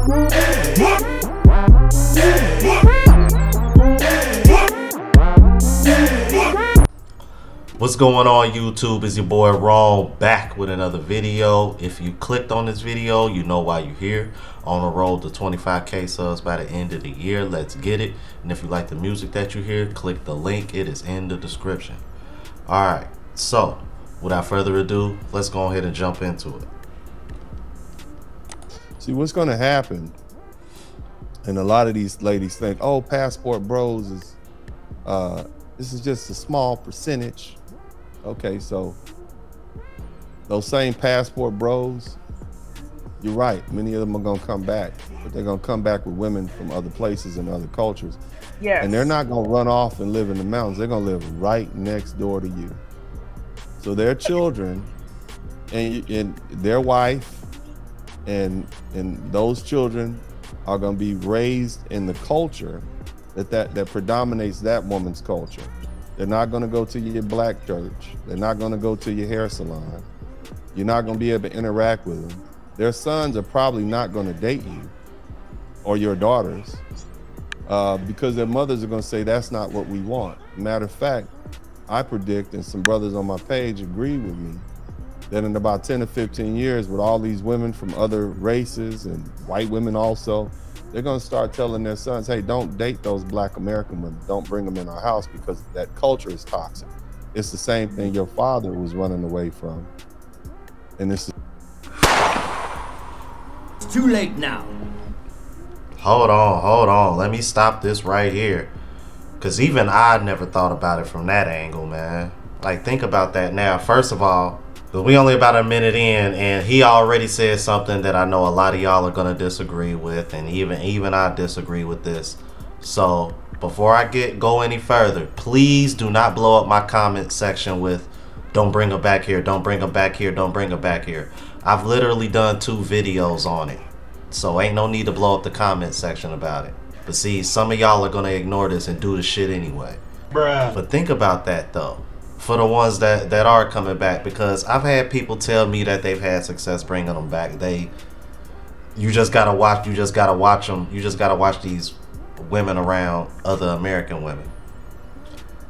What's going on YouTube? It's your boy Raw back with another video. If you clicked on this video, you know why you're here. On the road to 25K subs by the end of the year. Let's get it. And if you like the music that you hear, click the link. It is in the description. Alright, so without further ado, let's go ahead and jump into it. See, what's going to happen, and a lot of these ladies think, oh, passport bros is, this is just a small percentage. Okay, so those same passport bros, you're right, many of them are going to come back, but they're going to come back with women from other places and other cultures. Yes. And they're not going to run off and live in the mountains. They're going to live right next door to you. So their children and their wife and those children are going to be raised in the culture that predominates that woman's culture. They're not going to go to your black church. They're not going to go to your hair salon. You're not going to be able to interact with them. Their sons are probably not going to date you or your daughters because their mothers are going to say that's not what we want. Matter of fact, I predict, and some brothers on my page agree with me, that in about 10 to 15 years, with all these women from other races and white women also, they're going to start telling their sons, hey, don't date those black American women. Don't bring them in our house because that culture is toxic. It's the same thing your father was running away from. And it's too late now. Hold on. Let me stop this right here. Because even I never thought about it from that angle, man. Like, think about that now. First of all, we only about a minute in, and he already said something that I know a lot of y'all are gonna disagree with, and even I disagree with this. So before I go any further, please do not blow up my comment section with "Don't bring her back here, don't bring her back here, don't bring her back here." I've literally done 2 videos on it, so ain't no need to blow up the comment section about it. But see, some of y'all are gonna ignore this and do the shit anyway. Bruh. But think about that though. For the ones that are coming back, because I've had people tell me that they've had success bringing them back. You just gotta watch them. You just gotta watch these women around other American women.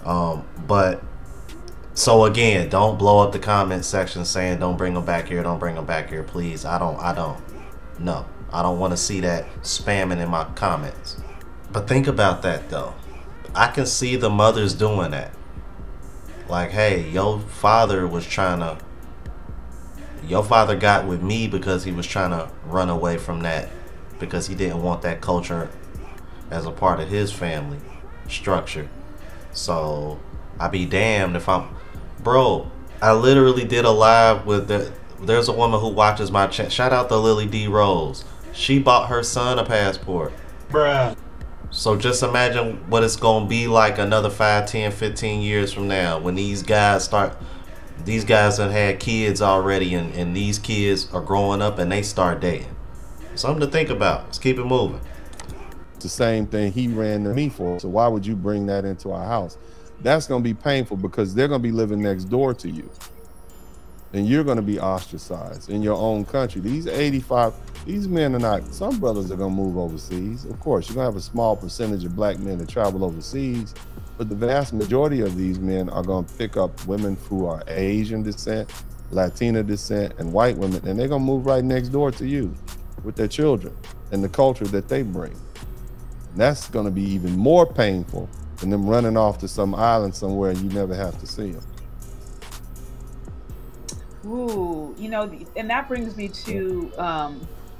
But so again, don't blow up the comment section saying don't bring them back here, don't bring them back here, please. I don't want to see that spamming in my comments. But think about that though. I can see the mothers doing that. Like, hey, your father got with me because he was trying to run away from that, because he didn't want that culture as a part of his family structure. So I be damned if bro, I literally did a live with there's a woman who watches my chat. Shout out to Lily D Rose. She bought her son a passport. Bruh. So just imagine what it's going to be like another 5, 10, 15 years from now when these guys have had kids already, and these kids are growing up and they start dating. Something to think about. Let's keep it moving. the same thing he ran to me for. So why would you bring that into our house? That's going to be painful because they're going to be living next door to you. And you're going to be ostracized in your own country. These men are not, some brothers are going to move overseas. Of course, you're going to have a small percentage of black men that travel overseas, but the vast majority of these men are going to pick up women who are Asian descent, Latina descent, and white women, and they're going to move right next door to you with their children and the culture that they bring. And that's going to be even more painful than them running off to some island somewhere and you never have to see them. Ooh, you know, and that brings me to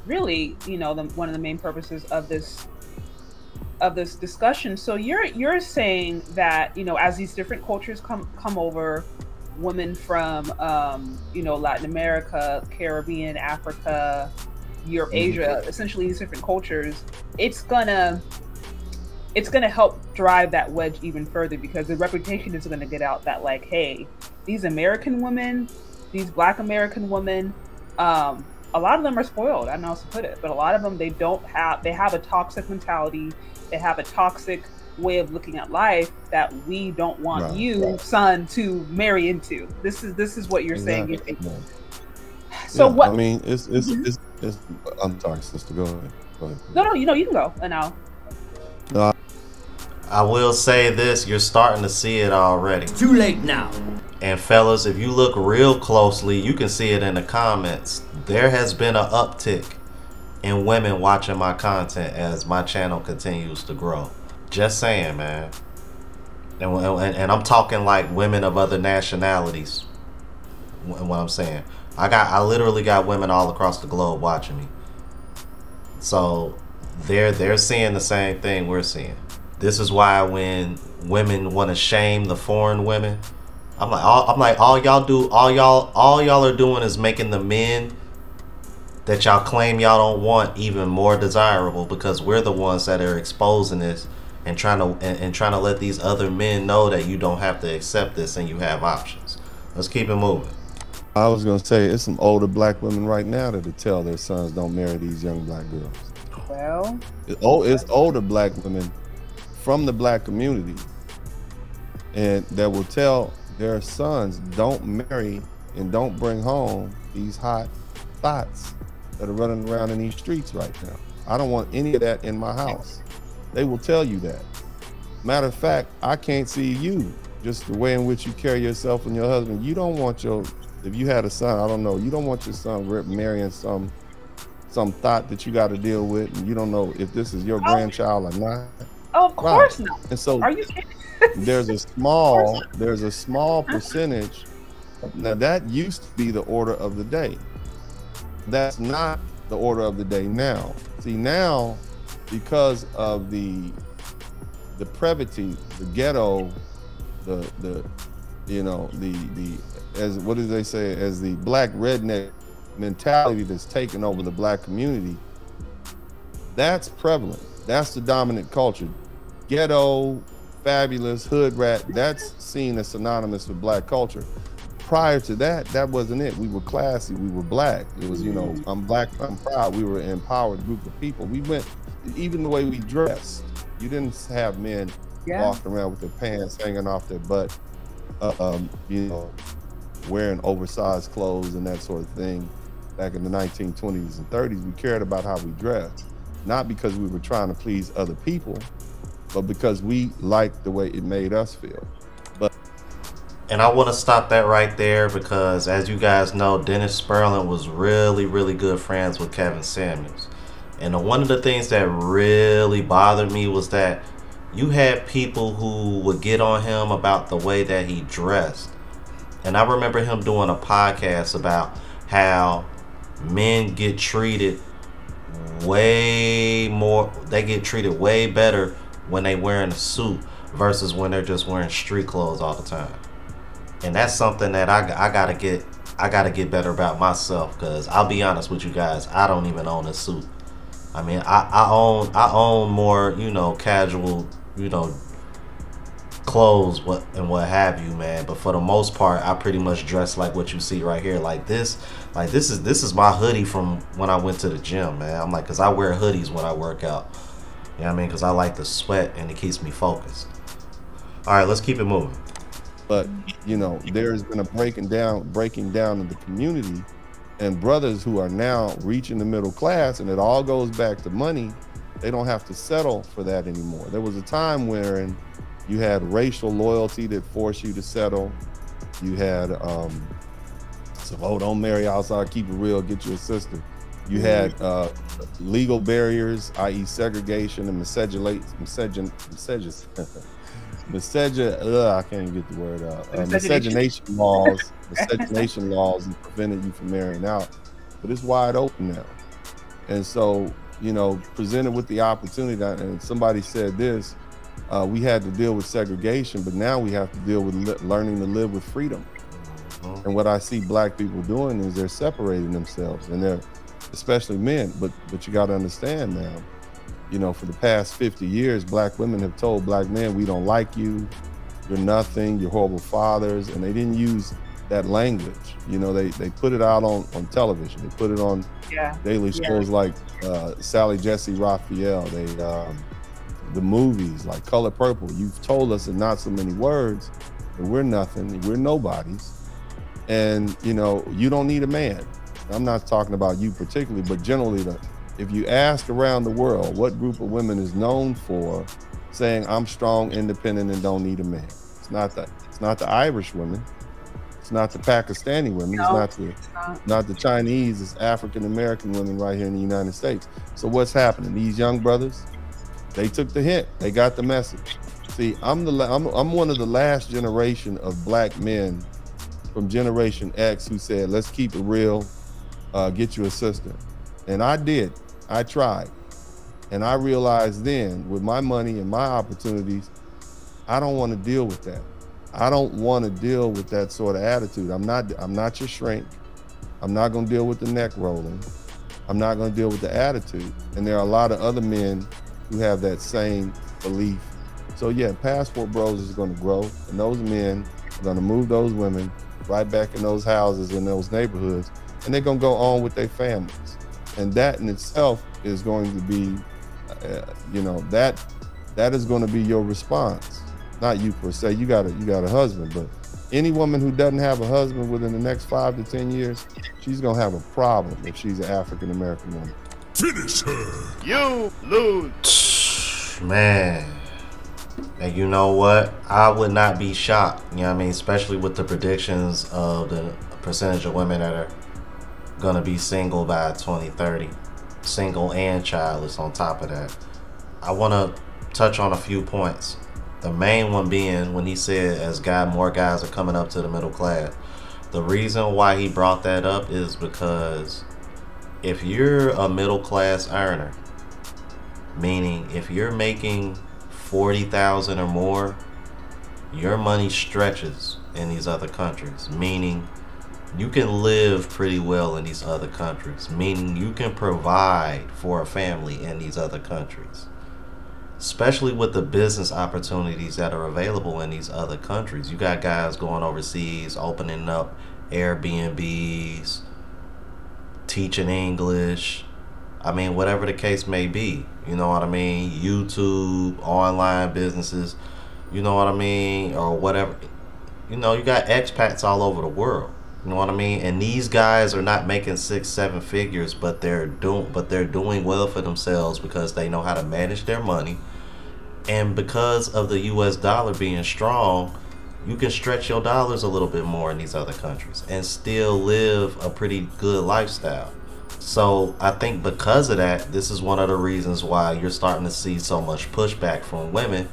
really, you know, one of the main purposes of this discussion. So you're saying that, you know, as these different cultures come over, women from you know, Latin America, Caribbean, Africa, Europe, Asia, essentially these different cultures, it's gonna help drive that wedge even further, because the reputation is gonna get out that, like, hey, these American women, these Black American women, a lot of them are spoiled. I don't know how to put it, but a lot of them, they have a toxic mentality. They have a toxic way of looking at life that we don't want you, son, to marry into. This is what you're saying. So yeah, what? I mean, it's. I'm sorry, sister. Go ahead. Go ahead. No, you know, you can go. And now, No, I will say this, you're starting to see it already. Too late now. And fellas, if you look real closely, you can see it in the comments. There has been an uptick in women watching my content as my channel continues to grow. Just saying, man. And I'm talking like women of other nationalities. What I'm saying, I literally got women all across the globe watching me. So they're seeing the same thing we're seeing. This is why when women want to shame the foreign women, I'm like all y'all are doing is making the men that y'all claim y'all don't want even more desirable, because we're the ones that are exposing this and trying to let these other men know that you don't have to accept this and you have options. Let's keep it moving. I was gonna say it's some older black women right now that tell their sons don't marry these young black girls. well, It's older black women from the black community, and that will tell their sons don't marry and don't bring home these hot thoughts that are running around in these streets right now. I don't want any of that in my house. They will tell you that. Matter of fact, I can't see you, just the way in which you carry yourself and your husband. You don't want your, if you had a son, I don't know, you don't want your son marrying some thought that you got to deal with, and you don't know if this is your grandchild or not. oh, of course not. And so Are you kidding? there's a small percentage. Now that used to be the order of the day. That's not the order of the day now. See, now, because of the privity, the ghetto, the as what do they say, as the black redneck mentality that's taken over the black community, that's prevalent. That's the dominant culture. Ghetto, fabulous, hood rat, that's seen as synonymous with black culture. Prior to that, that wasn't it. We were classy, we were black. It was, you know, I'm black, I'm proud. We were an empowered group of people. We went, even the way we dressed, you didn't have men walking around with their pants hanging off their butt, you know, wearing oversized clothes and that sort of thing. Back in the 1920s and 30s, we cared about how we dressed, not because we were trying to please other people, but because we liked the way it made us feel. And I want to stop that right there, because as you guys know, Dennis Sperling was really, really good friends with Kevin Samuels. And one of the things that really bothered me was that you had people who would get on him about the way that he dressed. And I remember him doing a podcast about how men get treated way more, they get treated way better when they wearing a suit versus when they're just wearing street clothes all the time. And that's something that I gotta get better about myself, because I'll be honest with you guys, I don't even own a suit. I mean, I own more, you know, casual, you know, clothes, what have you, man. But for the most part, I pretty much dress like what you see right here, like this is my hoodie from when I went to the gym, man. I'm like, because I wear hoodies when I work out. You know what I mean? Because I like to sweat and it keeps me focused. All right, let's keep it moving. But, you know, there's been a breaking down in the community, and brothers who are now reaching the middle class, and it all goes back to money. They don't have to settle for that anymore. There was a time wherein you had racial loyalty that forced you to settle. You had, so, oh, don't marry outside, keep it real, get you a sister. You had legal barriers, i.e. segregation and miscegenation laws that prevented you from marrying out. But it's wide open now. And so, you know, presented with the opportunity, and somebody said this, we had to deal with segregation, but now we have to deal with learning to live with freedom. And what I see black people doing is they're separating themselves, and they're, especially men, but you got to understand now, you know, for the past 50 years, black women have told black men, we don't like you, you're nothing, you're horrible fathers, and they didn't use that language. You know, they put it out on television, they put it on daily shows like Sally Jesse Raphael, the movies like Color Purple. You've told us in not so many words that we're nothing, we're nobodies, and you know, you don't need a man. I'm not talking about you particularly, but generally, if you ask around the world what group of women is known for saying I'm strong, independent, and don't need a man, it's not the Irish women, it's not the Pakistani women, No, it's not the Chinese, it's African American women right here in the United States. So what's happening? These young brothers, they took the hint, they got the message. See, I'm one of the last generation of black men from Generation X who said, let's keep it real, get you a sister. And I did, I tried. And I realized then with my money and my opportunities, I don't want to deal with that. I don't want to deal with that sort of attitude. I'm not your shrink. I'm not going to deal with the neck rolling. I'm not going to deal with the attitude. And there are a lot of other men who have that same belief. So yeah, Passport Bros is going to grow, and those men are going to move those women right back in those houses, in those neighborhoods, and they're going to go on with their families. And that in itself is going to be, you know, that is going to be your response. Not you per se, you got a husband, but any woman who doesn't have a husband within the next 5 to 10 years, she's going to have a problem if she's an African American woman. Finish her. You lose. Man. And you know what? I would not be shocked, you know what I mean? Especially with the predictions of the percentage of women that are going to be single by 2030. Single and childless on top of that. I want to touch on a few points. The main one being when he said as more guys are coming up to the middle class. The reason why he brought that up is because if you're a middle class earner, meaning if you're making $40,000 or more, your money stretches in these other countries, meaning you can live pretty well in these other countries, meaning you can provide for a family in these other countries, especially with the business opportunities that are available in these other countries. You got guys going overseas, opening up Airbnbs, teaching English, I mean, whatever the case may be, you know what I mean? YouTube, online businesses, you know what I mean? Or whatever. You know, you got expats all over the world. You know what I mean? And these guys are not making 6-7 figures, but they're doing well for themselves because they know how to manage their money. And because of the US dollar being strong, you can stretch your dollars a little bit more in these other countries and still live a pretty good lifestyle. So I think because of that, this is one of the reasons why you're starting to see so much pushback from women,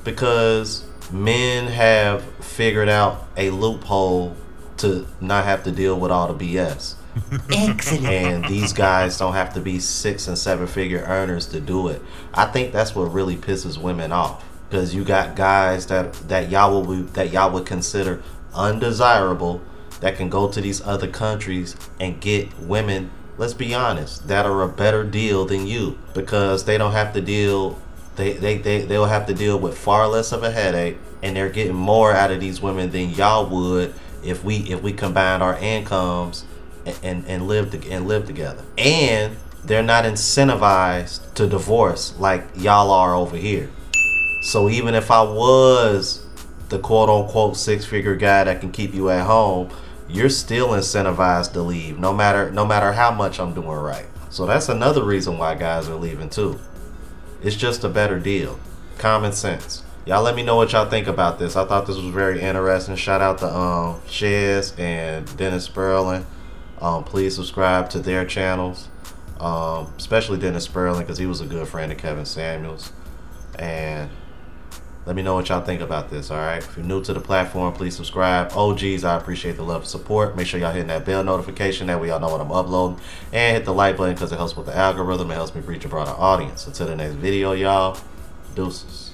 because men have figured out a loophole to not have to deal with all the BS. Excellent. And these guys don't have to be 6- and 7-figure earners to do it. I think that's what really pisses women off, because you got guys that y'all would consider undesirable that can go to these other countries and get women, let's be honest, that are a better deal than you, because they don't have to deal, they'll have to deal with far less of a headache, and they're getting more out of these women than y'all would if we combined our incomes and live together. And they're not incentivized to divorce like y'all are over here. So even if I was the quote-unquote 6-figure guy that can keep you at home, you're still incentivized to leave, no matter how much I'm doing right. So that's another reason why guys are leaving too. It's just a better deal. Common sense. Y'all let me know what y'all think about this. I thought this was very interesting. Shout out to Shez and Dennis Sperling. Please subscribe to their channels, especially Dennis Sperling, because he was a good friend of Kevin Samuels. And let me know what y'all think about this, alright? If you're new to the platform, please subscribe. OGs, I appreciate the love and support. Make sure y'all hitting that bell notification, that way y'all know when I'm uploading. And hit the like button, because it helps with the algorithm. It helps me reach a broader audience. Until the next video, y'all. Deuces.